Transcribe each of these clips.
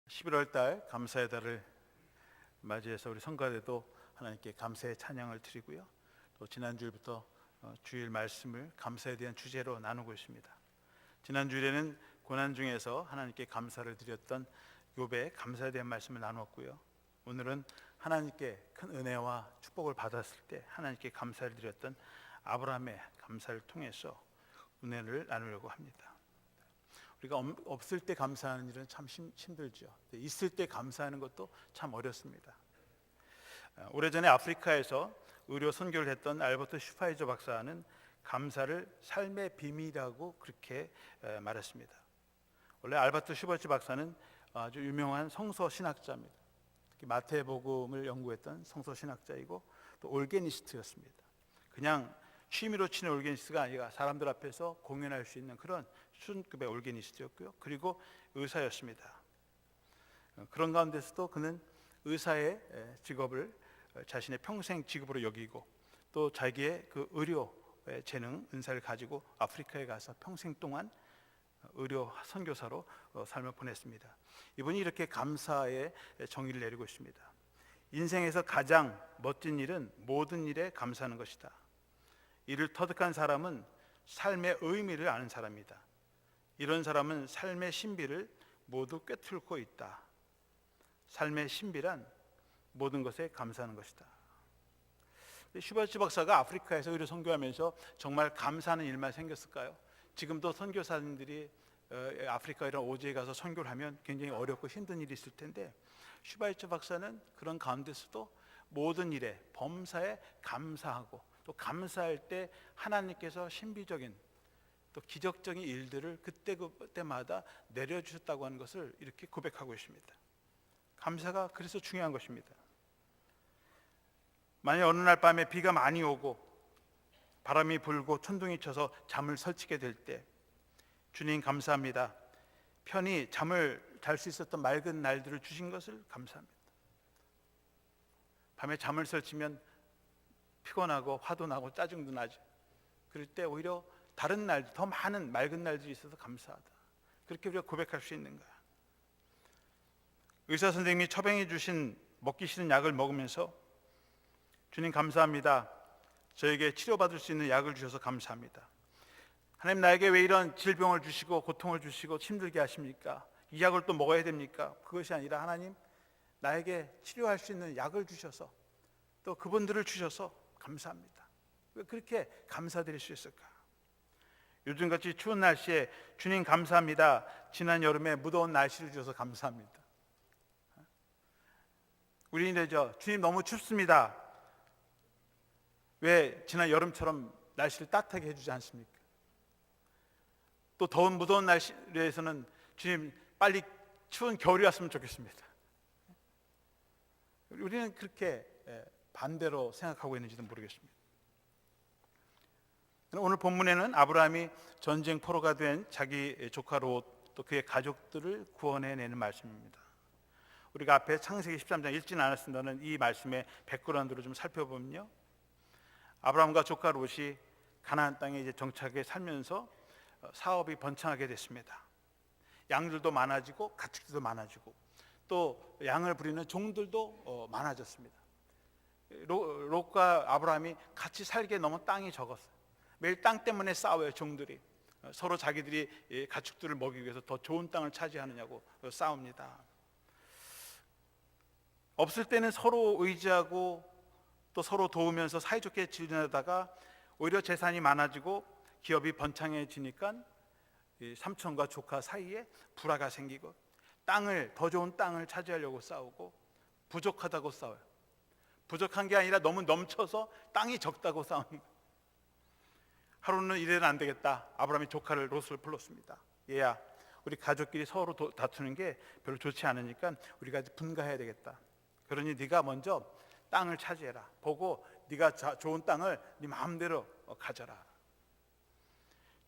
11월 달 감사의 달을 맞이해서 우리 성가대도 하나님께 감사의 찬양을 드리고요. 또 지난주일부터 주일 말씀을 감사에 대한 주제로 나누고 있습니다. 지난주일에는 고난 중에서 하나님께 감사를 드렸던 욥의 감사에 대한 말씀을 나누었고요. 오늘은 하나님께 큰 은혜와 축복을 받았을 때 하나님께 감사를 드렸던 아브라함의 감사를 통해서 은혜를 나누려고 합니다. 우리가 없을 때 감사하는 일은 참 힘들죠. 있을 때 감사하는 것도 참 어렵습니다. 오래전에 아프리카에서 의료 선교를 했던 알버트 슈파이저 박사는 감사를 삶의 비밀이라고 그렇게 말했습니다. 원래 알버트 슈파이저 박사는 아주 유명한 성서 신학자입니다. 특히 마태복음을 연구했던 성서 신학자이고 또 올게니스트였습니다. 그냥 취미로 치는 올게니스트가 아니라 사람들 앞에서 공연할 수 있는 그런 수준급의 올게니스트였고요. 그리고 의사였습니다. 그런 가운데서도 그는 의사의 직업을 자신의 평생 직업으로 여기고 또 자기의 그 의료의 재능, 은사를 가지고 아프리카에 가서 평생 동안 의료 선교사로 삶을 보냈습니다. 이분이 이렇게 감사의 정의를 내리고 있습니다. 인생에서 가장 멋진 일은 모든 일에 감사하는 것이다. 이를 터득한 사람은 삶의 의미를 아는 사람이다. 이런 사람은 삶의 신비를 모두 꿰뚫고 있다. 삶의 신비란 모든 것에 감사하는 것이다. 슈바츠 박사가 아프리카에서 의료 선교하면서 정말 감사하는 일만 생겼을까요? 지금도 선교사님들이 아프리카 이런 오지에 가서 선교를 하면 굉장히 어렵고 힘든 일이 있을 텐데 슈바츠 박사는 그런 가운데서도 모든 일에 범사에 감사하고 또 감사할 때 하나님께서 신비적인 또 기적적인 일들을 그때마다 내려주셨다고 하는 것을 이렇게 고백하고 있습니다. 감사가 그래서 중요한 것입니다. 만약 어느 날 밤에 비가 많이 오고 바람이 불고 천둥이 쳐서 잠을 설치게 될 때 주님 감사합니다. 편히 잠을 잘 수 있었던 맑은 날들을 주신 것을 감사합니다. 밤에 잠을 설치면 피곤하고 화도 나고 짜증도 나죠. 그럴 때 오히려 다른 날, 더 많은 맑은 날들이 있어서 감사하다. 그렇게 우리가 고백할 수 있는 거야. 의사 선생님이 처방해 주신 먹기 싫은 약을 먹으면서 주님 감사합니다. 저에게 치료받을 수 있는 약을 주셔서 감사합니다. 하나님 나에게 왜 이런 질병을 주시고 고통을 주시고 힘들게 하십니까? 이 약을 또 먹어야 됩니까? 그것이 아니라 하나님 나에게 치료할 수 있는 약을 주셔서 또 그분들을 주셔서 감사합니다. 왜 그렇게 감사드릴 수 있을까? 요즘같이 추운 날씨에 주님 감사합니다. 지난 여름에 무더운 날씨를 주셔서 감사합니다. 우리는 이제 주님 너무 춥습니다. 왜 지난 여름처럼 날씨를 따뜻하게 해주지 않습니까? 또 더운 무더운 날씨에서는 주님 빨리 추운 겨울이 왔으면 좋겠습니다. 우리는 그렇게 반대로 생각하고 있는지도 모르겠습니다. 오늘 본문에는 아브라함이 전쟁 포로가 된 자기 조카 롯 또 그의 가족들을 구원해내는 말씀입니다. 우리가 앞에 창세기 13장 읽지는 않았습니다만 이 말씀의 백그라운드를 좀 살펴보면요, 아브라함과 조카 롯이 가나안 땅에 이제 정착해 살면서 사업이 번창하게 됐습니다. 양들도 많아지고 가축들도 많아지고 또 양을 부리는 종들도 많아졌습니다. 롯과 아브라함이 같이 살기에 너무 땅이 적었어요. 매일 땅 때문에 싸워요. 종들이 서로 자기들이 가축들을 먹이기 위해서 더 좋은 땅을 차지하느냐고 싸웁니다. 없을 때는 서로 의지하고 또 서로 도우면서 사이좋게 지내다가 오히려 재산이 많아지고 기업이 번창해지니까 삼촌과 조카 사이에 불화가 생기고 더 좋은 땅을 차지하려고 싸우고 부족하다고 싸워요. 부족한 게 아니라 너무 넘쳐서 땅이 적다고 싸웁니다. 하루는 이래는 안 되겠다. 아브라함이 조카를 롯을 불렀습니다. 얘야, 우리 가족끼리 서로 다투는 게 별로 좋지 않으니까 우리가 분가해야 되겠다. 그러니 네가 먼저 땅을 차지해라. 보고 네가 좋은 땅을 네 마음대로 가져라.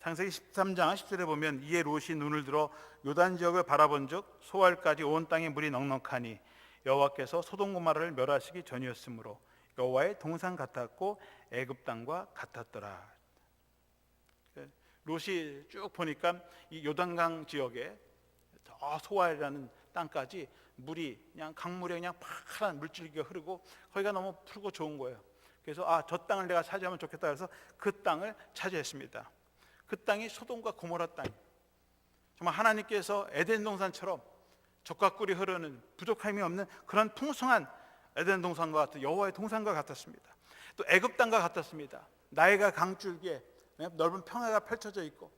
창세기 13장 10절에 보면 이에 롯이 눈을 들어 요단 지역을 바라본즉 소알까지 온 땅에 물이 넉넉하니 여호와께서 소돔 고모라를 멸하시기 전이었으므로 여호와의 동산 같았고 애굽 땅과 같았더라. 롯이 쭉 보니까 이 요단강 지역에 저 소알이라는 땅까지 물이 그냥 강물에 그냥 파란 물줄기가 흐르고 거기가 너무 푸르고 좋은 거예요. 그래서 저 땅을 내가 차지하면 좋겠다 해서 그 땅을 차지했습니다. 그 땅이 소돔과 고모라 땅. 정말 하나님께서 에덴 동산처럼 젖과 꿀이 흐르는 부족함이 없는 그런 풍성한 에덴 동산과 같은 여호와의 동산과 같았습니다. 또 애굽 땅과 같았습니다. 나일강 강줄기에 넓은 평야가 펼쳐져 있고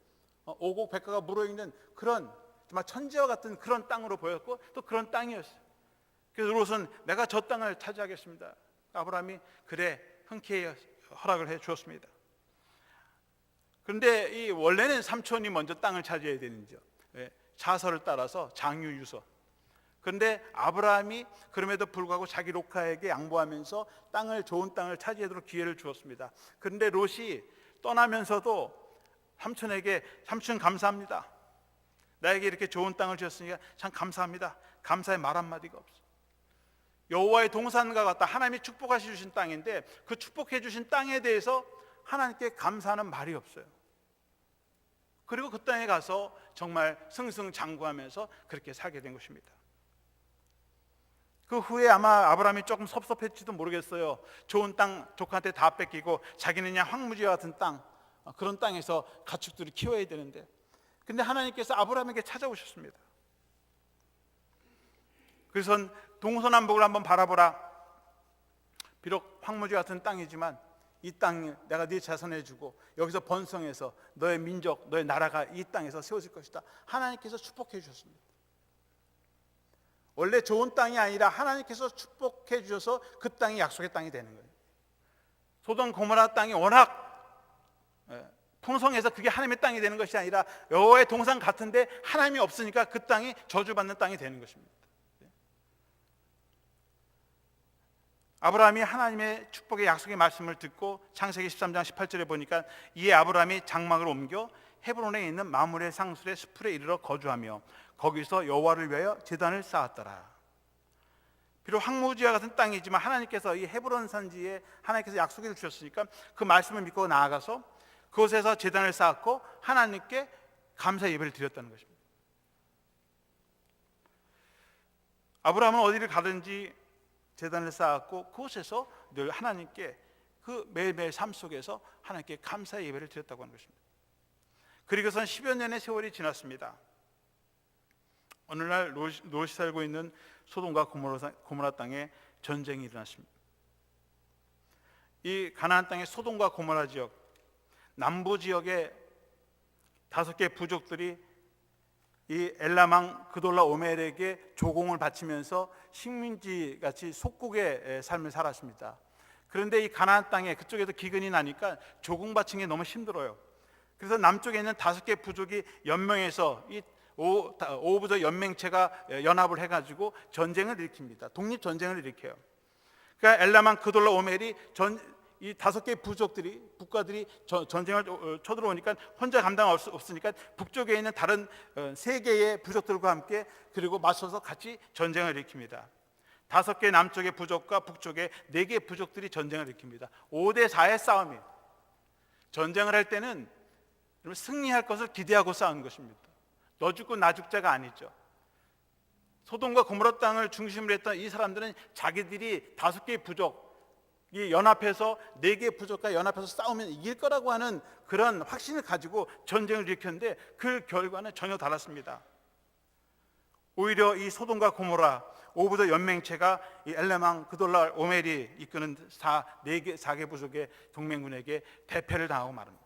오곡백과가 물어있는 그런 정말 천지와 같은 그런 땅으로 보였고 또 그런 땅이었어요. 그래서 롯은 내가 저 땅을 차지하겠습니다. 아브라함이 그래 흔쾌히 허락을 해 주었습니다. 그런데 이 원래는 삼촌이 먼저 땅을 차지해야 되는지요. 자서를 따라서 장유유서. 그런데 아브라함이 그럼에도 불구하고 자기 롯가에게 양보하면서 좋은 땅을 차지하도록 기회를 주었습니다. 그런데 롯이 떠나면서도 삼촌에게 삼촌 감사합니다. 나에게 이렇게 좋은 땅을 주셨으니까 참 감사합니다. 감사의 말 한마디가 없어. 여호와의 동산과 같다. 하나님이 축복하시 주신 땅인데 그 축복해 주신 땅에 대해서 하나님께 감사하는 말이 없어요. 그리고 그 땅에 가서 정말 승승장구하면서 그렇게 살게 된 것입니다. 그 후에 아마 아브라함이 조금 섭섭했지도 모르겠어요. 좋은 땅 조카한테 다 뺏기고 자기는 그냥 황무지와 같은 땅, 그런 땅에서 가축들을 키워야 되는데, 근데 하나님께서 아브라함에게 찾아오셨습니다. 그래서 동서남북을 한번 바라보라. 비록 황무지 같은 땅이지만 이 땅 내가 네 자손해 주고 여기서 번성해서 너의 민족, 너의 나라가 이 땅에서 세워질 것이다. 하나님께서 축복해 주셨습니다. 원래 좋은 땅이 아니라 하나님께서 축복해 주셔서 그 땅이 약속의 땅이 되는 거예요. 소돔 고모라 땅이 워낙 풍성해서 그게 하나님의 땅이 되는 것이 아니라 여호와의 동산 같은데 하나님이 없으니까 그 땅이 저주받는 땅이 되는 것입니다. 아브라함이 하나님의 축복의 약속의 말씀을 듣고 창세기 13장 18절에 보니까 이에 아브라함이 장막을 옮겨 헤브론에 있는 마므레 상술의 수풀에 이르러 거주하며 거기서 여호와를 위하여 제단을 쌓았더라. 비록 황무지와 같은 땅이지만 하나님께서 이 헤브론 산지에 하나님께서 약속을 주셨으니까 그 말씀을 믿고 나아가서 그곳에서 제단을 쌓았고 하나님께 감사 예배를 드렸다는 것입니다. 아브라함은 어디를 가든지 제단을 쌓았고 그곳에서 늘 하나님께 그 매일매일 삶 속에서 하나님께 감사 예배를 드렸다고 하는 것입니다. 그리고선 10여 년의 세월이 지났습니다. 어느 날 롯이 살고 있는 소돔과 고모라 땅에 전쟁이 일어났습니다. 이 가나안 땅의 소돔과 고모라 지역, 남부 지역의 5개 부족들이 이 엘라망 그돌라 오멜에게 조공을 바치면서 식민지 같이 속국의 삶을 살았습니다. 그런데 이 가나안 땅에 그쪽에도 기근이 나니까 조공 바치는 게 너무 힘들어요. 그래서 남쪽에 있는 5개 부족이 연명해서 이 오부족 연맹체가 연합을 해가지고 전쟁을 일으킵니다. 독립전쟁을 일으켜요. 그러니까 엘라망 그돌라 오멜이 이 5개 부족들이 국가들이 전쟁을 쳐들어오니까 혼자 감당 없으니까 북쪽에 있는 다른 3개의 부족들과 함께 그리고 맞서서 같이 전쟁을 일으킵니다. 5개 남쪽의 부족과 북쪽의 4개 부족들이 전쟁을 일으킵니다. 5대 4의 싸움이에요. 전쟁을 할 때는 승리할 것을 기대하고 싸우는 것입니다. 너 죽고 나 죽자가 아니죠. 소돔과 고모라 땅을 중심으로 했던 이 사람들은 자기들이 5개의 부족 이 연합해서 4개의 부족과 연합해서 싸우면 이길 거라고 하는 그런 확신을 가지고 전쟁을 일으켰는데 그 결과는 전혀 달랐습니다. 오히려 이 소돔과 고모라 5부족 연맹체가 이 엘라망 그돌라 오멜이 이끄는 4개 부족의 동맹군에게 대패를 당하고 말합니다.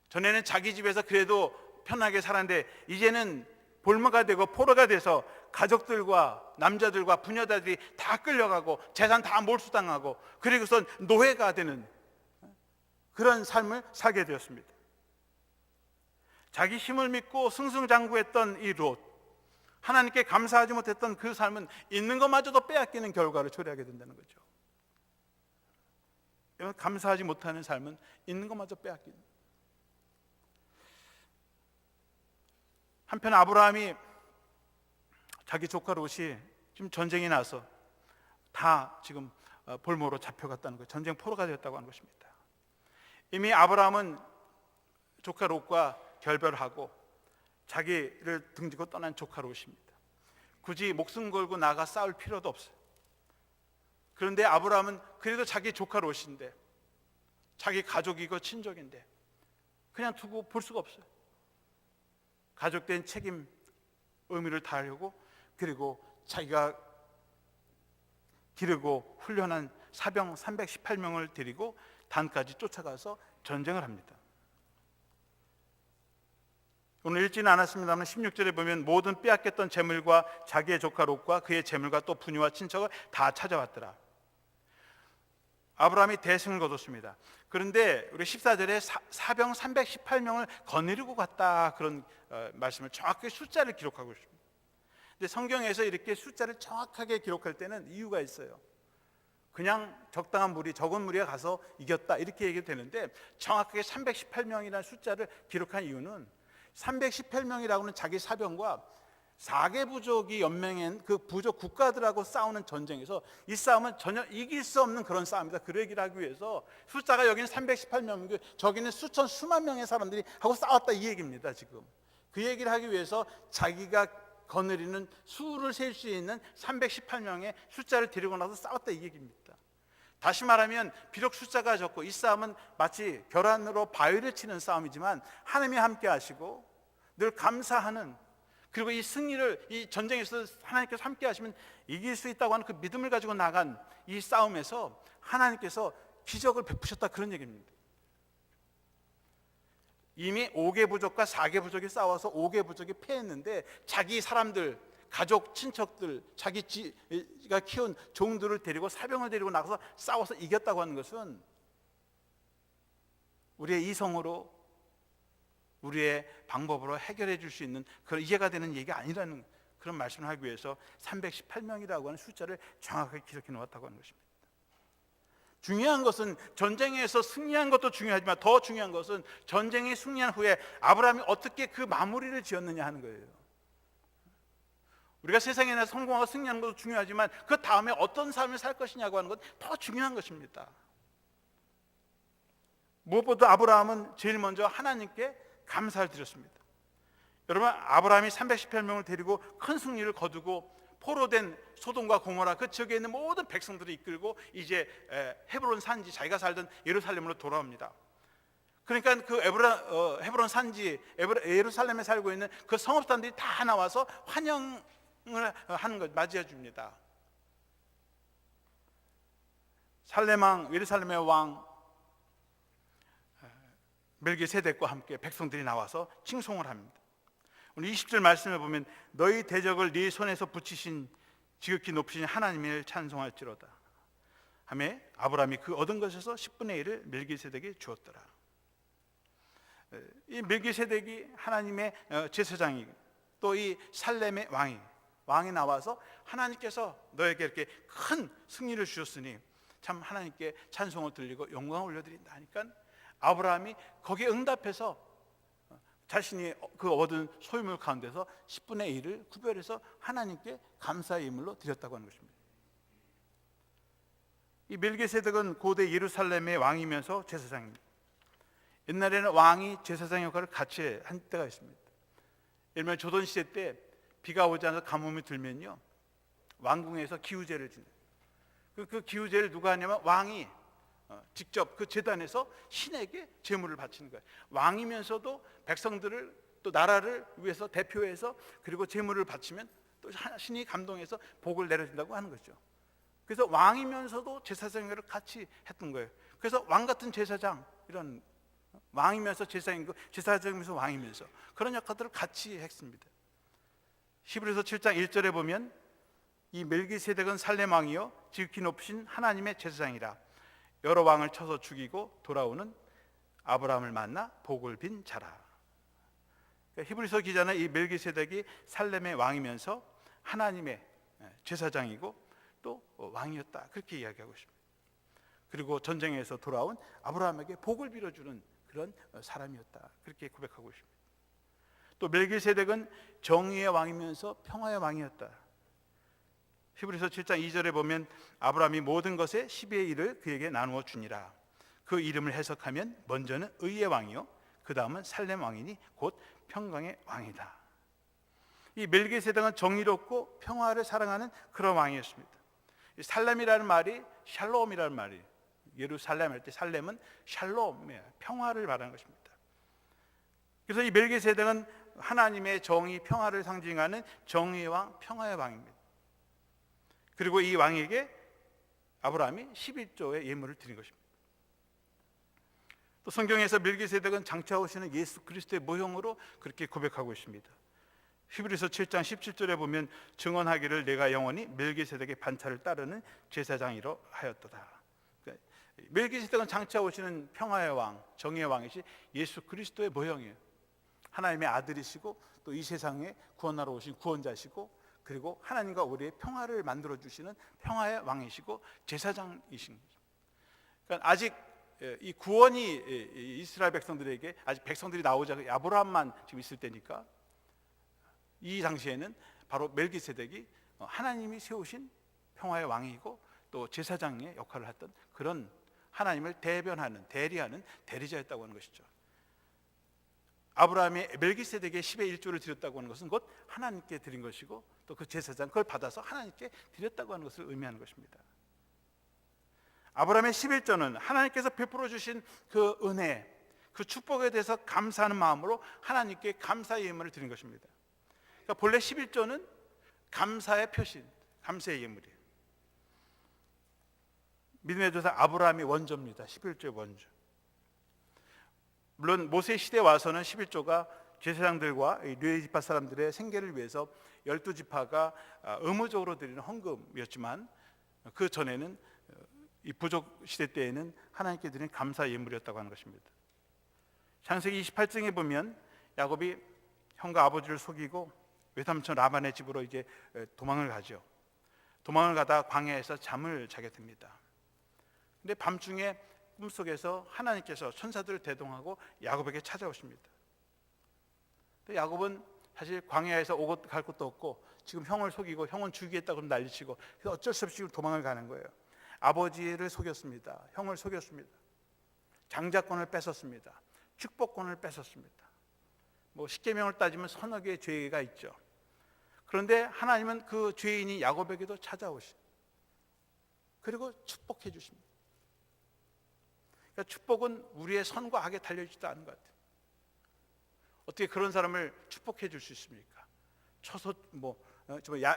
전에는 자기 집에서 그래도 편하게 살았는데 이제는 볼모가 되고 포로가 돼서 가족들과 남자들과 부녀자들이 다 끌려가고 재산 다 몰수당하고 그리고선 노예가 되는 그런 삶을 살게 되었습니다. 자기 힘을 믿고 승승장구했던 이 롯, 하나님께 감사하지 못했던 그 삶은 있는 것마저도 빼앗기는 결과를 초래하게 된다는 거죠. 감사하지 못하는 삶은 있는 것마저 빼앗기는. 한편 아브라함이 자기 조카 롯이 지금 전쟁이 나서 다 지금 볼모로 잡혀갔다는 거예요. 전쟁 포로가 되었다고 하는 것입니다. 이미 아브라함은 조카 롯과 결별하고 자기를 등지고 떠난 조카 롯입니다. 굳이 목숨 걸고 나가 싸울 필요도 없어요. 그런데 아브라함은 그래도 자기 조카 롯인데, 자기 가족이고 친족인데 그냥 두고 볼 수가 없어요. 가족된 책임, 의무를 다하려고, 그리고 자기가 기르고 훈련한 사병 318명을 데리고 단까지 쫓아가서 전쟁을 합니다. 오늘 읽지는 않았습니다만 16절에 보면 모든 빼앗겼던 재물과 자기의 조카 롯과 그의 재물과 또 부녀와 친척을 다 찾아왔더라. 아브라함이 대승을 거뒀습니다. 그런데 우리 14절에 사병 318명을 거느리고 갔다, 그런 말씀을 정확하게 숫자를 기록하고 있습니다. 근데 성경에서 이렇게 숫자를 정확하게 기록할 때는 이유가 있어요. 그냥 적당한 무리, 적은 무리가 가서 이겼다 이렇게 얘기도 되는데, 정확하게 318명이라는 숫자를 기록한 이유는 318명이라고 하는 자기 사병과 4개 부족이 연맹한 그 부족 국가들하고 싸우는 전쟁에서 이 싸움은 전혀 이길 수 없는 그런 싸움이다, 그 얘기를 하기 위해서 숫자가 여기는 318명이고 저기는 수천 수만 명의 사람들이 하고 싸웠다, 이 얘기입니다. 지금 그 얘기를 하기 위해서 자기가 거느리는 수를 셀 수 있는 318명의 숫자를 데리고 나서 싸웠다, 이 얘기입니다. 다시 말하면 비록 숫자가 적고 이 싸움은 마치 결안으로 바위를 치는 싸움이지만 하나님이 함께 하시고 늘 감사하는, 그리고 이 승리를, 이 전쟁에서 하나님께서 함께 하시면 이길 수 있다고 하는 그 믿음을 가지고 나간 이 싸움에서 하나님께서 기적을 베푸셨다, 그런 얘기입니다. 이미 5개 부족과 4개 부족이 싸워서 5개 부족이 패했는데 자기 사람들, 가족, 친척들, 자기가 키운 종들을 데리고 사병을 데리고 나가서 싸워서 이겼다고 하는 것은 우리의 이성으로, 우리의 방법으로 해결해 줄 수 있는 그런 이해가 되는 얘기가 아니라는 그런 말씀을 하기 위해서 318명이라고 하는 숫자를 정확하게 기록해 놓았다고 하는 것입니다. 중요한 것은 전쟁에서 승리한 것도 중요하지만 더 중요한 것은 전쟁에 승리한 후에 아브라함이 어떻게 그 마무리를 지었느냐 하는 거예요. 우리가 세상에 나서 성공하고 승리하는 것도 중요하지만 그 다음에 어떤 삶을 살 것이냐고 하는 것 더 중요한 것입니다. 무엇보다 아브라함은 제일 먼저 하나님께 감사를 드렸습니다. 여러분, 아브라함이 318명을 데리고 큰 승리를 거두고 포로된 소돔과 고모라 그 지역에 있는 모든 백성들을 이끌고 이제 헤브론 산지, 자기가 살던 예루살렘으로 돌아옵니다. 그러니까 그 헤브론 산지, 예루살렘에 살고 있는 그 성읍사람들이 다 나와서 환영을 하는 것, 맞이해 줍니다. 살렘왕, 예루살렘의 왕 멜기세덱과 함께 백성들이 나와서 칭송을 합니다. 오늘 20절 말씀을 보면 너희 대적을 네 손에서 붙이신 지극히 높으신 하나님을 찬송할지로다 하며 아브라함이 그 얻은 것에서 10분의 1을 멜기세덱에 주었더라. 이 멜기세덱이 하나님의 제사장이, 또 이 살렘의 왕이 나와서 하나님께서 너에게 이렇게 큰 승리를 주셨으니 참 하나님께 찬송을 들리고 영광을 올려드린다 하니까 아브라함이 거기에 응답해서 자신이 그 얻은 소유물 가운데서 10분의 1을 구별해서 하나님께 감사의 예물로 드렸다고 하는 것입니다. 이 멜기세덱은 고대 예루살렘의 왕이면서 제사장입니다. 옛날에는 왕이 제사장 역할을 같이 한 때가 있습니다. 예를 들면 조선시대 때 비가 오지 않아서 가뭄이 들면요, 왕궁에서 기우제를 지내요. 그 기우제를 누가 하냐면 왕이 직접 그 제단에서 신에게 제물을 바치는 거예요. 왕이면서도 백성들을, 또 나라를 위해서 대표해서 그리고 제물을 바치면 또 신이 감동해서 복을 내려준다고 하는 거죠. 그래서 왕이면서도 제사장을 같이 했던 거예요. 그래서 왕 같은 제사장, 이런 왕이면서 제사장이고 제사장이면서 왕이면서 그런 역할들을 같이 했습니다. 히브리서 7장 1절에 보면 이 멜기세덱은 살렘 왕이요 지극히 높으신 하나님의 제사장이라 여러 왕을 쳐서 죽이고 돌아오는 아브라함을 만나 복을 빈 자라. 그러니까 히브리서 기자는 이 멜기세덱이 살렘의 왕이면서 하나님의 제사장이고 또 왕이었다, 그렇게 이야기하고 있습니다. 그리고 전쟁에서 돌아온 아브라함에게 복을 빌어주는 그런 사람이었다, 그렇게 고백하고 있습니다. 또 멜기세덱은 정의의 왕이면서 평화의 왕이었다. 히브리서 7장 2절에 보면 아브라함이 모든 것의 10의 1을 그에게 나누어 주니라. 그 이름을 해석하면 먼저는 의의 왕이요 그 다음은 살렘 왕이니 곧 평강의 왕이다. 이 멜기세덱은 정의롭고 평화를 사랑하는 그런 왕이었습니다. 이 살렘이라는 말이 샬롬이라는 말이, 예루살렘 할 때 살렘은 샬롬, 평화를 말하는 것입니다. 그래서 이 멜기세덱은 하나님의 정의, 평화를 상징하는 정의의 왕, 평화의 왕입니다. 그리고 이 왕에게 아브라함이 11조의 예물을 드린 것입니다. 또 성경에서 멜기세덱은 장차 오시는 예수 그리스도의 모형으로 그렇게 고백하고 있습니다. 히브리서 7장 17절에 보면 증언하기를 내가 영원히 멜기세덱의 반차를 따르는 제사장이라 하였도다. 그러니까 멜기세덱은 장차 오시는 평화의 왕, 정의의 왕이시 예수 그리스도의 모형이에요. 하나님의 아들이시고 또 이 세상에 구원하러 오신 구원자시고, 그리고 하나님과 우리의 평화를 만들어 주시는 평화의 왕이시고 제사장이신 거죠. 그러니까 아직 이 구원이 이스라엘 백성들에게, 아직 백성들이 나오자 아브라함만 지금 있을 때니까, 이 당시에는 바로 멜기세덱이 하나님이 세우신 평화의 왕이고 또 제사장의 역할을 했던 그런 하나님을 대변하는, 대리하는 대리자였다고 하는 것이죠. 아브라함이 멜기세덱의 10의 1조를 드렸다고 하는 것은 곧 하나님께 드린 것이고, 또 그 제사장 그걸 받아서 하나님께 드렸다고 하는 것을 의미하는 것입니다. 아브라함의 11조는 하나님께서 베풀어 주신 그 은혜, 그 축복에 대해서 감사하는 마음으로 하나님께 감사의 예물을 드린 것입니다. 그러니까 본래 11조는 감사의 표신, 감사의 예물이에요. 믿음의 조상 아브라함이 원조입니다. 11조의 원조. 물론 모세 시대에 와서는 11조가 제사장들과 르웨이 지파 사람들의 생계를 위해서 12지파가 의무적으로 드리는 헌금이었지만, 그 전에는 이 부족 시대 때에는 하나님께 드리는 감사 예물이었다고 하는 것입니다. 창세기 28장에 보면 야곱이 형과 아버지를 속이고 외삼촌 라반의 집으로 이제 도망을 가죠. 도망을 가다 광야에서 잠을 자게 됩니다. 근데 밤중에 꿈속에서 하나님께서 천사들을 대동하고 야곱에게 찾아오십니다. 야곱은 사실 광야에서 오고 갈 곳도 없고 지금 형을 속이고 형은 죽이겠다고 난리치고, 그래서 어쩔 수 없이 도망을 가는 거예요. 아버지를 속였습니다. 형을 속였습니다. 장자권을 뺏었습니다. 축복권을 뺏었습니다. 뭐 십계명을 따지면 서너 개의 죄가 있죠. 그런데 하나님은 그 죄인이 야곱에게도 찾아오시, 그리고 축복해 주십니다. 그러니까 축복은 우리의 선과 악에 달려있지도 않은 것 같아요. 어떻게 그런 사람을 축복해 줄 수 있습니까? 쳐서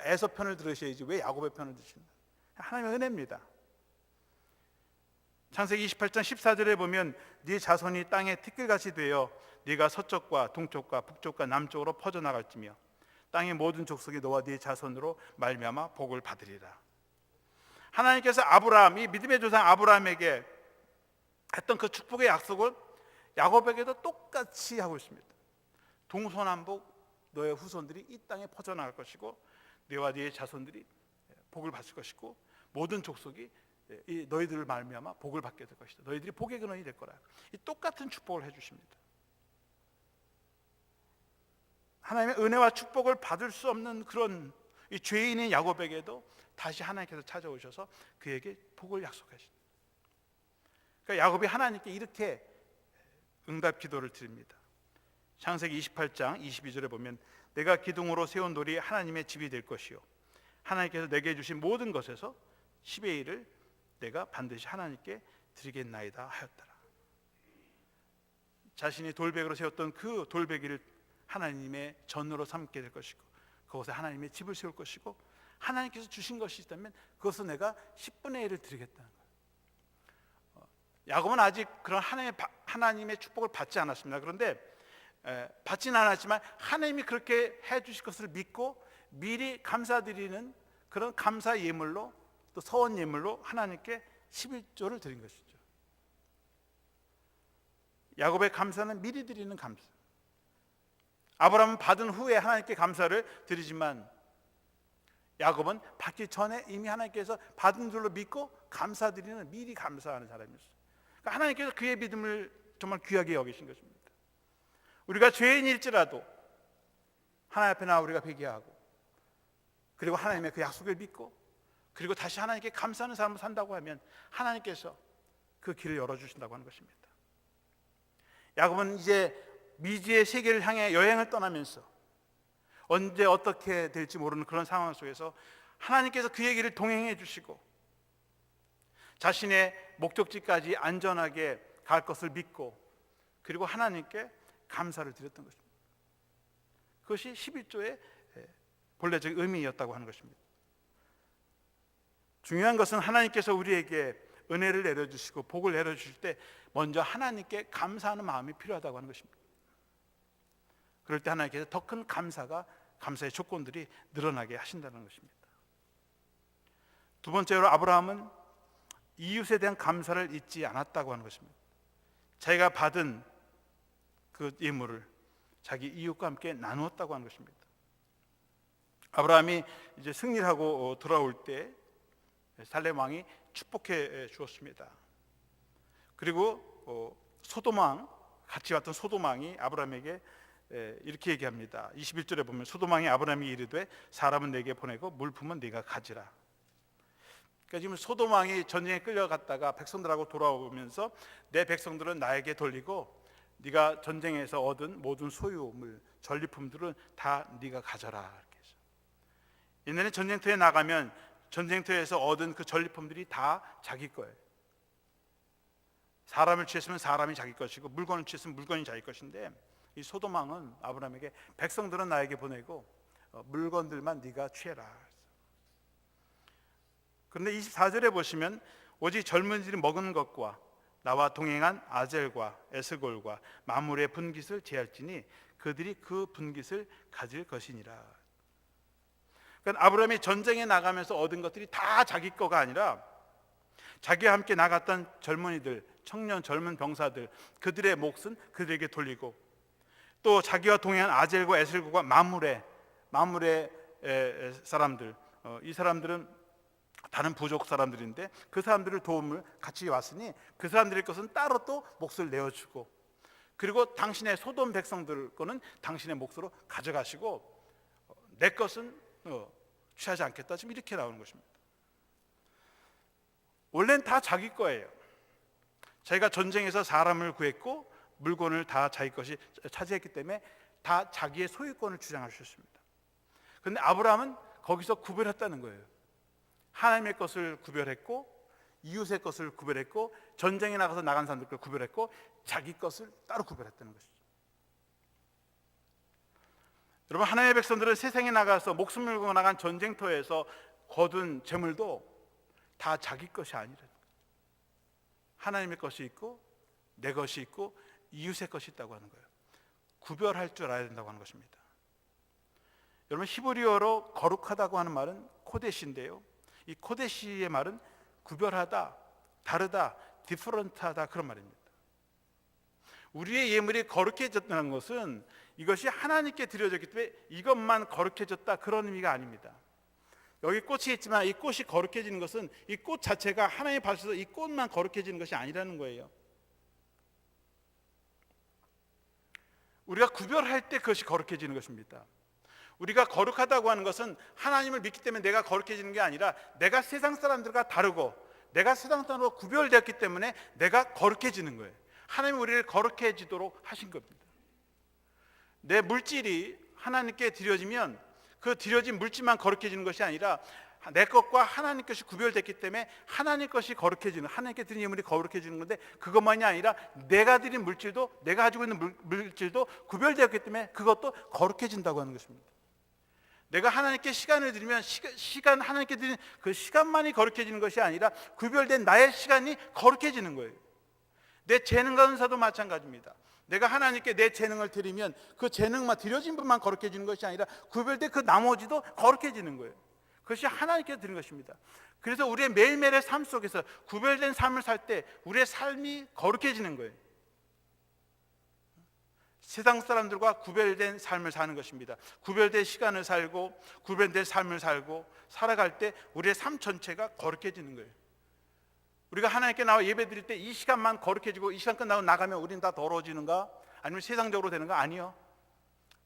에서 편을 들으셔야지 왜 야곱의 편을 드십니까? 하나님의 은혜입니다. 창세기 28장 14절에 보면 네 자손이 땅에 티끌같이 되어 네가 서쪽과 동쪽과 북쪽과 남쪽으로 퍼져나갈지며 땅의 모든 족속이 너와 네 자손으로 말미암아 복을 받으리라. 하나님께서 아브라함, 이 믿음의 조상 아브라함에게 했던 그 축복의 약속을 야곱에게도 똑같이 하고 있습니다. 동서남북 너의 후손들이 이 땅에 퍼져나갈 것이고 너와 네 자손들이 복을 받을 것이고 모든 족속이 너희들을 말미암아 복을 받게 될 것이다. 너희들이 복의 근원이 될 거라. 이 똑같은 축복을 해주십니다. 하나님의 은혜와 축복을 받을 수 없는 그런 이 죄인인 야곱에게도 다시 하나님께서 찾아오셔서 그에게 복을 약속하십니다. 그러니까 야곱이 하나님께 이렇게 응답 기도를 드립니다. 창세기 28장 22절에 보면 내가 기둥으로 세운 돌이 하나님의 집이 될 것이요 하나님께서 내게 주신 모든 것에서 10의 1을 내가 반드시 하나님께 드리겠나이다 하였더라. 자신이 돌베개로 세웠던 그 돌베개를 하나님의 전으로 삼게 될 것이고 그곳에 하나님의 집을 세울 것이고 하나님께서 주신 것이 있다면 그것을 내가 10분의 1을 드리겠다는 거예요. 야곱은 아직 그런 하나님의 축복을 받지 않았습니다. 그런데 받지는 않았지만 하나님이 그렇게 해주실 것을 믿고 미리 감사드리는 그런 감사 예물로, 또 서원 예물로 하나님께 11조를 드린 것이죠. 야곱의 감사는 미리 드리는 감사. 아브라함은 받은 후에 하나님께 감사를 드리지만 야곱은 받기 전에 이미 하나님께서 받은 줄로 믿고 감사드리는, 미리 감사하는 사람이었어요. 그러니까 하나님께서 그의 믿음을 정말 귀하게 여기신 것입니다. 우리가 죄인일지라도 하나님 앞에 나와 우리가 회개하고 그리고 하나님의 그 약속을 믿고 그리고 다시 하나님께 감사하는 삶을 산다고 하면 하나님께서 그 길을 열어주신다고 하는 것입니다. 야곱은 이제 미지의 세계를 향해 여행을 떠나면서 언제 어떻게 될지 모르는 그런 상황 속에서 하나님께서 그의 길을 동행해 주시고 자신의 목적지까지 안전하게 갈 것을 믿고 그리고 하나님께 감사를 드렸던 것입니다. 그것이 11조의 본래적 의미였다고 하는 것입니다. 중요한 것은 하나님께서 우리에게 은혜를 내려주시고 복을 내려주실 때 먼저 하나님께 감사하는 마음이 필요하다고 하는 것입니다. 그럴 때 하나님께서 더 큰 감사의 조건들이 늘어나게 하신다는 것입니다. 두 번째로 아브라함은 이웃에 대한 감사를 잊지 않았다고 하는 것입니다. 자기가 받은 그 예물을 자기 이웃과 함께 나누었다고 하는 것입니다. 아브라함이 이제 승리를 하고 돌아올 때 살렘 왕이 축복해 주었습니다. 그리고 소돔 왕, 같이 왔던 소돔 왕이 아브라함에게 이렇게 얘기합니다. 21절에 보면 소돔 왕이 아브라함이 이르되 사람은 내게 보내고 물품은 네가 가지라. 그러니까 지금 소돔 왕이 전쟁에 끌려갔다가 백성들하고 돌아오면서 내 백성들은 나에게 돌리고 네가 전쟁에서 얻은 모든 소유물, 전리품들은 다 네가 가져라. 이렇게 해서 옛날에 전쟁터에 나가면 전쟁터에서 얻은 그 전리품들이 다 자기 거예요. 사람을 취했으면 사람이 자기 것이고 물건을 취했으면 물건이 자기 것인데 이 소돔 왕은 아브라함에게 백성들은 나에게 보내고 물건들만 네가 취해라. 그런데 24절에 보시면 오직 젊은이들이 먹은 것과 나와 동행한 아젤과 에스골과 마물의 분깃을 제할지니 그들이 그 분깃을 가질 것이니라. 그러니까 아브라함이 전쟁에 나가면서 얻은 것들이 다 자기 거가 아니라 자기와 함께 나갔던 젊은이들, 청년 젊은 병사들, 그들의 몫은 그들에게 돌리고 또 자기와 동행한 아젤과 에셀과 마물의 사람들, 이 사람들은 다른 부족 사람들인데 그 사람들을 도움을 같이 왔으니 그 사람들의 것은 따로 또 몫을 내어주고 그리고 당신의 소돔 백성들 거는 당신의 몫으로 가져가시고 내 것은 취하지 않겠다. 지금 이렇게 나오는 것입니다. 원래는 다 자기 거예요. 자기가 전쟁에서 사람을 구했고 물건을 다 자기 것이 차지했기 때문에 다 자기의 소유권을 주장할 수 있습니다. 그런데 아브라함은 거기서 구별했다는 거예요. 하나님의 것을 구별했고 이웃의 것을 구별했고 전쟁에 나가서 나간 사람들 걸 구별했고 자기 것을 따로 구별했다는 것이죠. 여러분, 하나님의 백성들은 세상에 나가서 목숨 걸고 나간 전쟁터에서 거둔 재물도 다 자기 것이 아니라 하나님의 것이 있고 내 것이 있고 이웃의 것이 있다고 하는 거예요. 구별할 줄 알아야 된다고 하는 것입니다. 여러분, 히브리어로 거룩하다고 하는 말은 코데시인데요, 이 코데시의 말은 구별하다, 다르다, 디퍼런트하다 그런 말입니다. 우리의 예물이 거룩해졌다는 것은 이것이 하나님께 드려졌기 때문에 이것만 거룩해졌다 그런 의미가 아닙니다. 여기 꽃이 있지만 이 꽃이 거룩해지는 것은 이 꽃 자체가 하나님의 밭에서 이 꽃만 거룩해지는 것이 아니라는 거예요. 우리가 구별할 때 그것이 거룩해지는 것입니다. 우리가 거룩하다고 하는 것은 하나님을 믿기 때문에 내가 거룩해지는 게 아니라 내가 세상 사람들과 다르고 내가 세상 사람으로 구별되었기 때문에 내가 거룩해지는 거예요. 하나님이 우리를 거룩해지도록 하신 겁니다. 내 물질이 하나님께 드려지면 그 드려진 물질만 거룩해지는 것이 아니라 내 것과 하나님 것이 구별됐기 때문에 하나님 것이 거룩해지는, 하나님께 드린 예물이 거룩해지는 건데 그것만이 아니라 내가 드린 물질도, 내가 가지고 있는 물질도 구별되었기 때문에 그것도 거룩해진다고 하는 것입니다. 내가 하나님께 시간을 드리면 시간 하나님께 드린 그 시간만이 거룩해지는 것이 아니라 구별된 나의 시간이 거룩해지는 거예요. 내 재능 감사도 마찬가지입니다. 내가 하나님께 내 재능을 드리면 그 재능만 드려진 분만 거룩해지는 것이 아니라 구별된 그 나머지도 거룩해지는 거예요. 그것이 하나님께 드린 것입니다. 그래서 우리의 매일매일의 삶 속에서 구별된 삶을 살 때 우리의 삶이 거룩해지는 거예요. 세상 사람들과 구별된 삶을 사는 것입니다. 구별된 시간을 살고 구별된 삶을 살고 살아갈 때 우리의 삶 전체가 거룩해지는 거예요. 우리가 하나님께 나와 예배 드릴 때 이 시간만 거룩해지고 이 시간 끝나고 나가면 우리는 다 더러워지는가? 아니면 세상적으로 되는가? 아니요.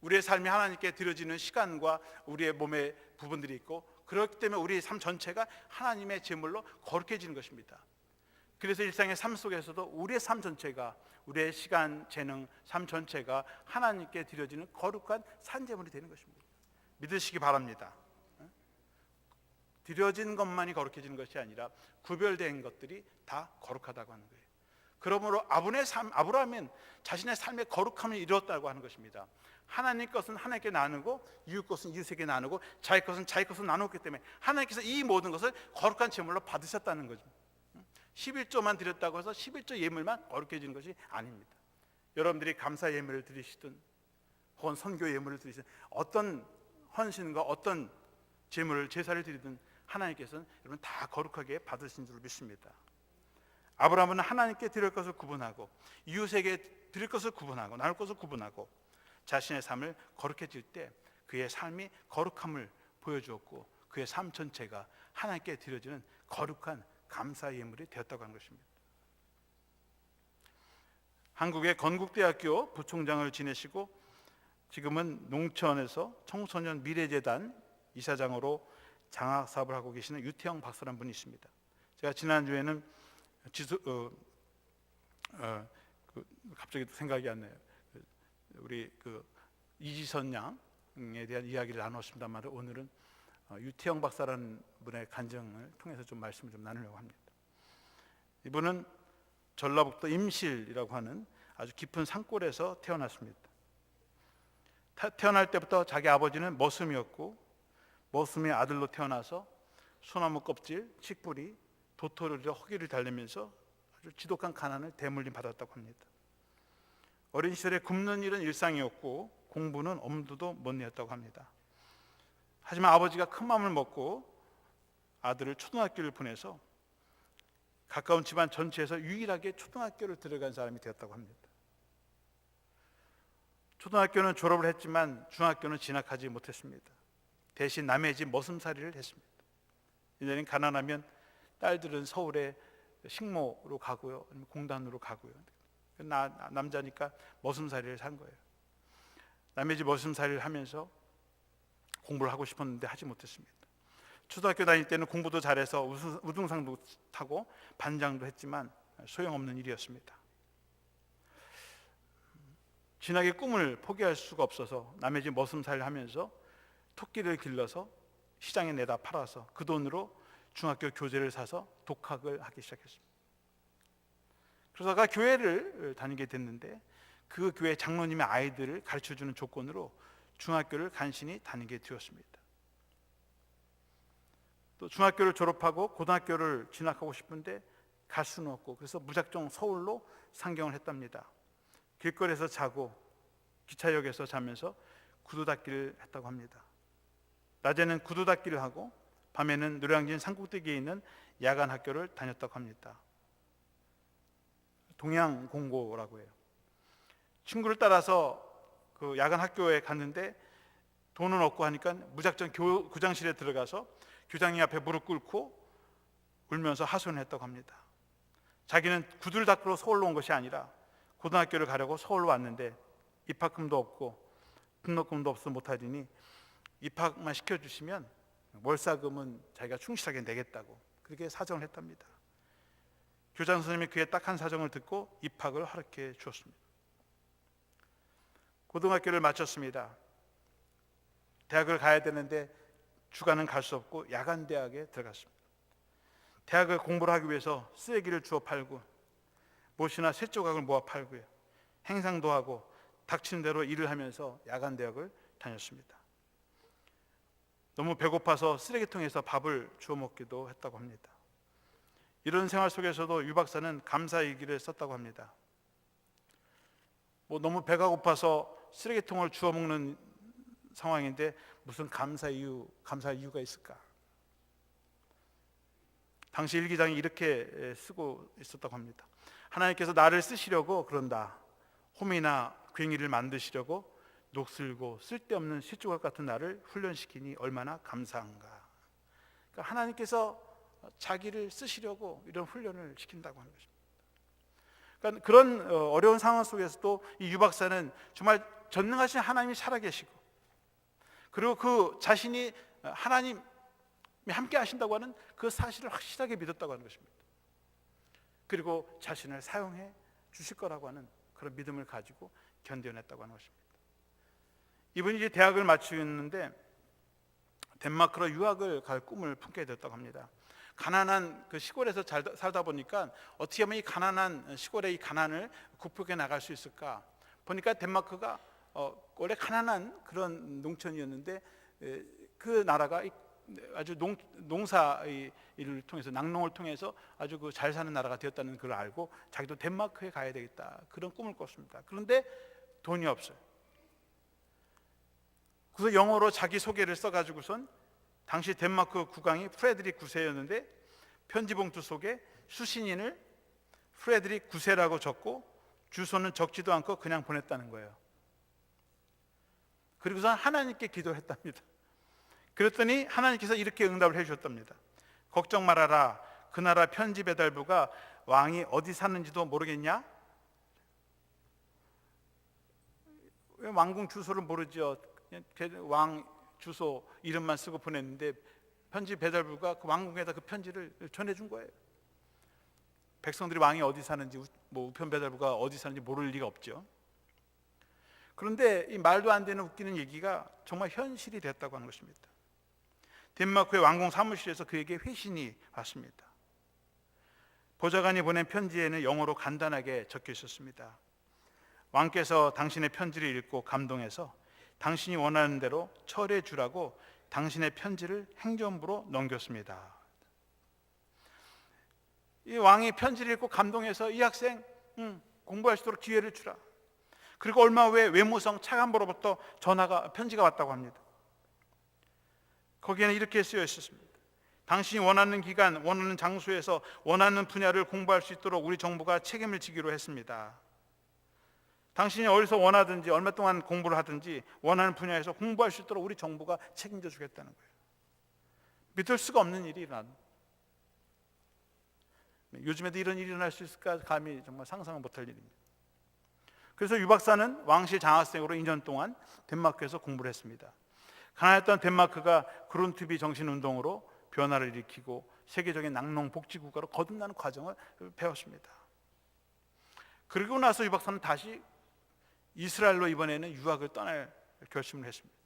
우리의 삶이 하나님께 드려지는 시간과 우리의 몸의 부분들이 있고 그렇기 때문에 우리의 삶 전체가 하나님의 제물로 거룩해지는 것입니다. 그래서 일상의 삶 속에서도 우리의 삶 전체가, 우리의 시간, 재능, 삶 전체가 하나님께 드려지는 거룩한 산제물이 되는 것입니다. 믿으시기 바랍니다. 드려진 것만이 거룩해지는 것이 아니라 구별된 것들이 다 거룩하다고 하는 거예요. 그러므로 아브라함은 자신의 삶의 거룩함을 이루었다고 하는 것입니다. 하나님 것은 하나님께 나누고 이웃 것은 이웃에게 나누고 자기 것은 자기 것으로 나눴기 때문에 하나님께서 이 모든 것을 거룩한 제물로 받으셨다는 거죠. 11조만 드렸다고 해서 11조 예물만 거룩해지는 것이 아닙니다. 여러분들이 감사 예물을 드리시든 혹은 선교 예물을 드리시든 어떤 헌신과 어떤 제물을 제사를 드리든 하나님께서는 여러분 다 거룩하게 받으신 줄 믿습니다. 아브라함은 하나님께 드릴 것을 구분하고 이웃에게 드릴 것을 구분하고 나눌 것을 구분하고 자신의 삶을 거룩해질 때 그의 삶이 거룩함을 보여주었고 그의 삶 전체가 하나님께 드려지는 거룩한 감사 예물이 되었다고 하는 것입니다. 한국의 건국대학교 부총장을 지내시고 지금은 농촌에서 청소년 미래재단 이사장으로 장학 사업을 하고 계시는 유태영 박사라는 분이 있습니다. 제가 지난주에는 갑자기 생각이 안 나요. 우리 이지선 양에 대한 이야기를 나눴습니다만 오늘은 유태영 박사라는 분의 간증을 통해서 좀 말씀을 좀 나누려고 합니다. 이분은 전라북도 임실이라고 하는 아주 깊은 산골에서 태어났습니다. 태어날 때부터 자기 아버지는 머슴이었고 머슴의 아들로 태어나서 소나무 껍질, 칡뿌리, 도토리로 허기를 달래면서 아주 지독한 가난을 대물림 받았다고 합니다. 어린 시절에 굶는 일은 일상이었고 공부는 엄두도 못 냈다고 합니다. 하지만 아버지가 큰 마음을 먹고 아들을 초등학교를 보내서 가까운 집안 전체에서 유일하게 초등학교를 들어간 사람이 되었다고 합니다. 초등학교는 졸업을 했지만 중학교는 진학하지 못했습니다. 대신 남의 집 머슴살이를 했습니다. 이제는 가난하면 딸들은 서울에 식모로 가고요, 공단으로 가고요. 남자니까 머슴살이를 산 거예요. 남의 집 머슴살이를 하면서 공부를 하고 싶었는데 하지 못했습니다. 초등학교 다닐 때는 공부도 잘해서 우등상도 타고 반장도 했지만 소용없는 일이었습니다. 진학의 꿈을 포기할 수가 없어서 남의 집 머슴살이를 하면서 토끼를 길러서 시장에 내다 팔아서 그 돈으로 중학교 교재를 사서 독학을 하기 시작했습니다. 그러다가 교회를 다니게 됐는데 그 교회 장로님의 아이들을 가르쳐주는 조건으로 중학교를 간신히 다니게 되었습니다. 또 중학교를 졸업하고 고등학교를 진학하고 싶은데 갈 수는 없고 그래서 무작정 서울로 상경을 했답니다. 길거리에서 자고 기차역에서 자면서 구두 닦기를 했다고 합니다. 낮에는 구두 닦기를 하고 밤에는 노량진 산꼭대기에 있는 야간 학교를 다녔다고 합니다. 동양공고라고 해요. 친구를 따라서 그 야간 학교에 갔는데 돈은 없고 하니까 무작정 교장실에 들어가서 교장님 앞에 무릎 꿇고 울면서 하소연을 했다고 합니다. 자기는 구두를 닦으러 서울로 온 것이 아니라 고등학교를 가려고 서울로 왔는데 입학금도 없고 등록금도 없어 못하리니 입학만 시켜주시면 월사금은 자기가 충실하게 내겠다고 그렇게 사정을 했답니다. 교장 선생님이 그의 딱한 사정을 듣고 입학을 허락해 주었습니다. 고등학교를 마쳤습니다. 대학을 가야 되는데 주간은 갈 수 없고 야간 대학에 들어갔습니다. 대학을 공부를 하기 위해서 쓰레기를 주워 팔고 못이나 쇳조각을 모아 팔고요. 행상도 하고 닥치는 대로 일을 하면서 야간 대학을 다녔습니다. 너무 배고파서 쓰레기통에서 밥을 주워 먹기도 했다고 합니다. 이런 생활 속에서도 유 박사는 감사 일기를 썼다고 합니다. 너무 배가 고파서 쓰레기통을 주워 먹는 상황인데 무슨 감사할 이유가 있을까? 당시 일기장이 이렇게 쓰고 있었다고 합니다. 하나님께서 나를 쓰시려고 그런다. 홈이나 괭이를 만드시려고 녹슬고 쓸데없는 쇳조각 같은 나를 훈련시키니 얼마나 감사한가. 그러니까 하나님께서 자기를 쓰시려고 이런 훈련을 시킨다고 하는 것입니다. 그러니까 그런 어려운 상황 속에서도 이 유 박사는 정말 전능하신 하나님이 살아계시고 그리고 그 자신이 하나님이 함께 하신다고 하는 그 사실을 확실하게 믿었다고 하는 것입니다. 그리고 자신을 사용해 주실 거라고 하는 그런 믿음을 가지고 견뎌냈다고 하는 것입니다. 이분이 이제 대학을 마치는데 덴마크로 유학을 갈 꿈을 품게 되었다고 합니다. 가난한 그 시골에서 살다 보니까 어떻게 하면 이 가난한 시골의 이 가난을 극복해 나갈 수 있을까 보니까 덴마크가 원래 가난한 그런 농촌이었는데 그 나라가 아주 농사 일을 통해서 낙농을 통해서 아주 그 잘 사는 나라가 되었다는 걸 알고 자기도 덴마크에 가야 되겠다 그런 꿈을 꿨습니다. 그런데 돈이 없어요. 그래서 영어로 자기 소개를 써가지고선 당시 덴마크 국왕이 프레드릭 9세였는데 편지 봉투 속에 수신인을 프레드릭 9세라고 적고 주소는 적지도 않고 그냥 보냈다는 거예요. 그리고서 하나님께 기도했답니다. 그랬더니 하나님께서 이렇게 응답을 해주셨답니다. 걱정 말아라. 그 나라 편지 배달부가 왕이 어디 사는지도 모르겠냐? 왜 왕궁 주소를 모르죠? 왕 주소 이름만 쓰고 보냈는데 편지 배달부가 그 왕궁에다 그 편지를 전해준 거예요. 백성들이 왕이 어디 사는지 우편 배달부가 어디 사는지 모를 리가 없죠. 그런데 이 말도 안 되는 웃기는 얘기가 정말 현실이 됐다고 하는 것입니다. 덴마크의 왕궁 사무실에서 그에게 회신이 왔습니다. 보좌관이 보낸 편지에는 영어로 간단하게 적혀 있었습니다. 왕께서 당신의 편지를 읽고 감동해서 당신이 원하는 대로 처리해 주라고 당신의 편지를 행정부로 넘겼습니다. 이 왕이 편지를 읽고 감동해서 이 학생 공부할 수 있도록 기회를 주라. 그리고 얼마 후에 외무성 차관보로부터 편지가 왔다고 합니다. 거기에는 이렇게 쓰여 있었습니다. 당신이 원하는 기간, 원하는 장소에서 원하는 분야를 공부할 수 있도록 우리 정부가 책임을 지기로 했습니다. 당신이 어디서 원하든지 얼마 동안 공부를 하든지 원하는 분야에서 공부할 수 있도록 우리 정부가 책임져 주겠다는 거예요. 믿을 수가 없는 일이 일어난. 요즘에도 이런 일이 일어날 수 있을까 감히 정말 상상을 못할 일입니다. 그래서 유 박사는 왕실 장학생으로 2년 동안 덴마크에서 공부를 했습니다. 가난했던 덴마크가 그룬트비 정신운동으로 변화를 일으키고 세계적인 낙농 복지국가로 거듭나는 과정을 배웠습니다. 그리고 나서 유 박사는 다시 이스라엘로 이번에는 유학을 떠날 결심을 했습니다.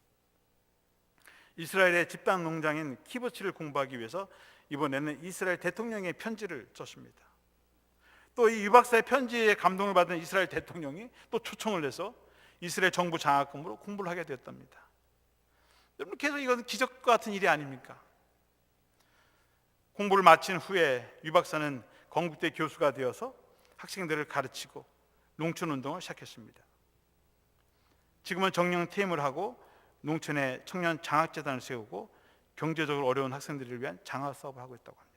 이스라엘의 집단 농장인 키부츠를 공부하기 위해서 이번에는 이스라엘 대통령의 편지를 썼습니다. 또 이 유 박사의 편지에 감동을 받은 이스라엘 대통령이 또 초청을 해서 이스라엘 정부 장학금으로 공부를 하게 되었답니다. 여러분, 계속 이건 기적과 같은 일이 아닙니까? 공부를 마친 후에 유 박사는 건국대 교수가 되어서 학생들을 가르치고 농촌운동을 시작했습니다. 지금은 정령 퇴임을 하고 농촌에 청년 장학재단을 세우고 경제적으로 어려운 학생들을 위한 장학사업을 하고 있다고 합니다.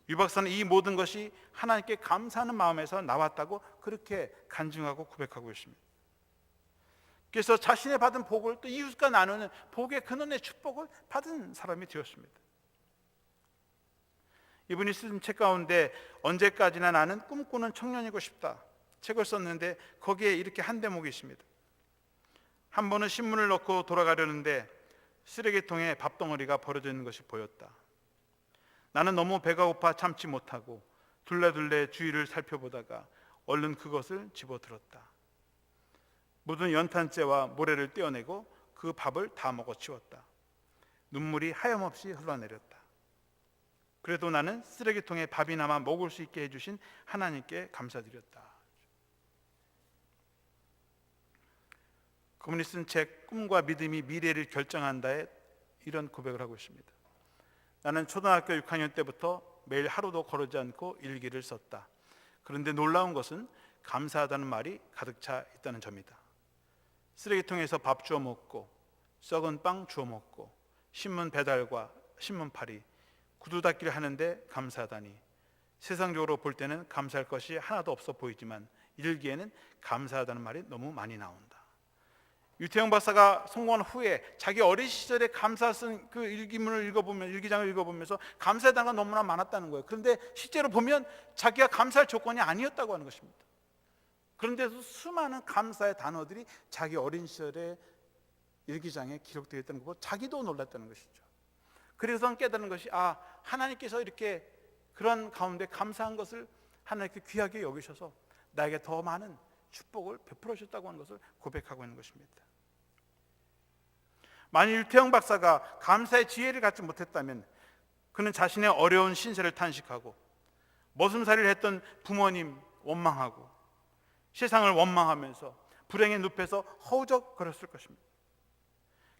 유 박사는 이 모든 것이 하나님께 감사하는 마음에서 나왔다고 그렇게 간증하고 고백하고 있습니다. 그래서 자신의 받은 복을 또 이웃과 나누는 복의 근원의 축복을 받은 사람이 되었습니다. 이분이 쓴 책 가운데 언제까지나 나는 꿈꾸는 청년이고 싶다 책을 썼는데 거기에 이렇게 한 대목이 있습니다. 한 번은 신문을 넣고 돌아가려는데 쓰레기통에 밥덩어리가 버려져 있는 것이 보였다. 나는 너무 배가 고파 참지 못하고 둘레둘레 주위를 살펴보다가 얼른 그것을 집어들었다. 묻은 연탄재와 모래를 떼어내고 그 밥을 다 먹어치웠다. 눈물이 하염없이 흘러내렸다. 그래도 나는 쓰레기통에 밥이나마 먹을 수 있게 해주신 하나님께 감사드렸다. 그분이 쓴 책 꿈과 믿음이 미래를 결정한다에 이런 고백을 하고 있습니다. 나는 초등학교 6학년 때부터 매일 하루도 거르지 않고 일기를 썼다. 그런데 놀라운 것은 감사하다는 말이 가득 차 있다는 점이다. 쓰레기통에서 밥 주워 먹고 썩은 빵 주워 먹고 신문 배달과 신문팔이 구두 닦기를 하는데 감사하다니. 세상적으로 볼 때는 감사할 것이 하나도 없어 보이지만 일기에는 감사하다는 말이 너무 많이 나온다. 유태영 박사가 성공한 후에 자기 어린 시절에 감사 쓴 그 일기장을 읽어보면서 감사의 단어가 너무나 많았다는 거예요. 그런데 실제로 보면 자기가 감사할 조건이 아니었다고 하는 것입니다. 그런데도 수많은 감사의 단어들이 자기 어린 시절의 일기장에 기록되어 있다는 거 보고 자기도 놀랐다는 것이죠. 그래서 깨달은 것이 하나님께서 이렇게 그런 가운데 감사한 것을 하나님께 귀하게 여기셔서 나에게 더 많은 축복을 베풀어 주셨다고 하는 것을 고백하고 있는 것입니다. 만일 유태영 박사가 감사의 지혜를 갖지 못했다면 그는 자신의 어려운 신세를 탄식하고 머슴살이를 했던 부모님 원망하고 세상을 원망하면서 불행의 늪에서 허우적거렸을 것입니다.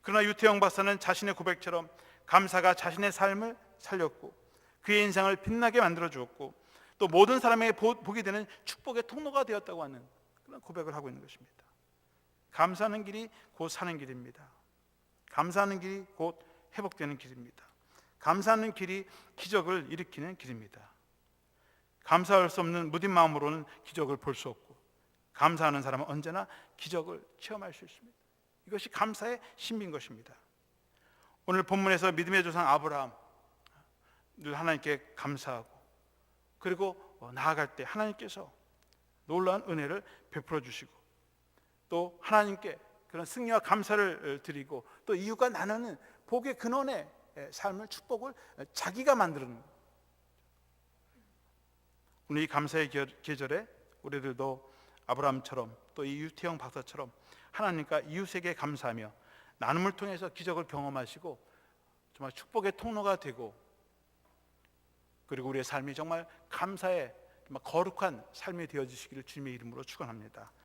그러나 유태영 박사는 자신의 고백처럼 감사가 자신의 삶을 살렸고 그의 인생을 빛나게 만들어 주었고 또 모든 사람에게 복이 되는 축복의 통로가 되었다고 하는 그런 고백을 하고 있는 것입니다. 감사하는 길이 곧 사는 길입니다. 감사하는 길이 곧 회복되는 길입니다. 감사하는 길이 기적을 일으키는 길입니다. 감사할 수 없는 무딘 마음으로는 기적을 볼 수 없고 감사하는 사람은 언제나 기적을 체험할 수 있습니다. 이것이 감사의 신비인 것입니다. 오늘 본문에서 믿음의 조상 아브라함 늘 하나님께 감사하고 그리고 나아갈 때 하나님께서 놀라운 은혜를 베풀어 주시고 또 하나님께 그런 승리와 감사를 드리고 또 이유가 나누는 복의 근원의 삶을 축복을 자기가 만드는 거예요. 오늘 이 감사의 계절에 우리들도 아브라함처럼 또 이 유태영 박사처럼 하나님과 이웃에게 감사하며 나눔을 통해서 기적을 경험하시고 정말 축복의 통로가 되고 그리고 우리의 삶이 정말 감사의 거룩한 삶이 되어지시기를 주님의 이름으로 축원합니다.